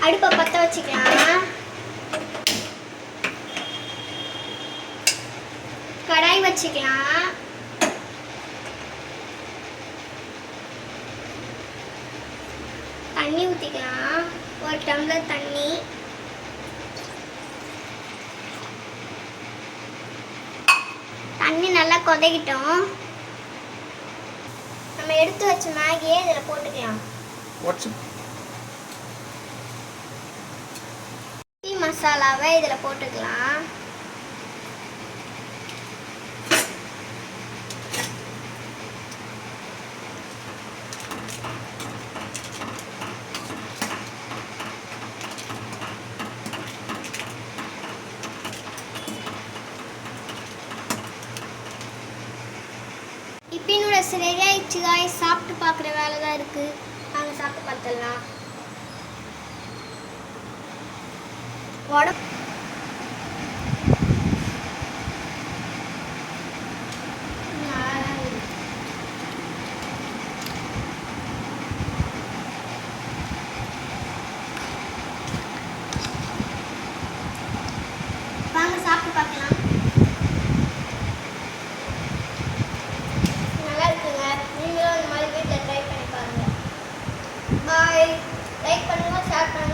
அடுப்பை பற்ற வச்சுக்கலாம். கடாய் வச்சுக்கலாம். தண்ணி ஊற்றிக்கலாம். ஒரு டம்ளர் தண்ணி. தண்ணி நல்லா கொதிக்கிட்டோம். நம்ம எடுத்து வச்ச மேகியை இதில் போட்டுக்கலாம். மசாலாவை இதில் போட்டுக்கலாம். இப்போ என்னோட சரியாயிடுச்சு காய்ஸ். சாப்பிட்டு பார்க்குற வேலை தான் இருக்குது. நாங்கள் சாப்பிட்டு பார்த்துடலாம். வாங்க சாப்பிட்டு பார்க்கலாம். நல்லா இருக்குங்க. நீங்களும் இந்த மாதிரி வீட்டில் ட்ரை பண்ணி பாருங்கள். பாய். லைக் பண்ணுங்கள், ஷேர் பண்ணுங்கள்.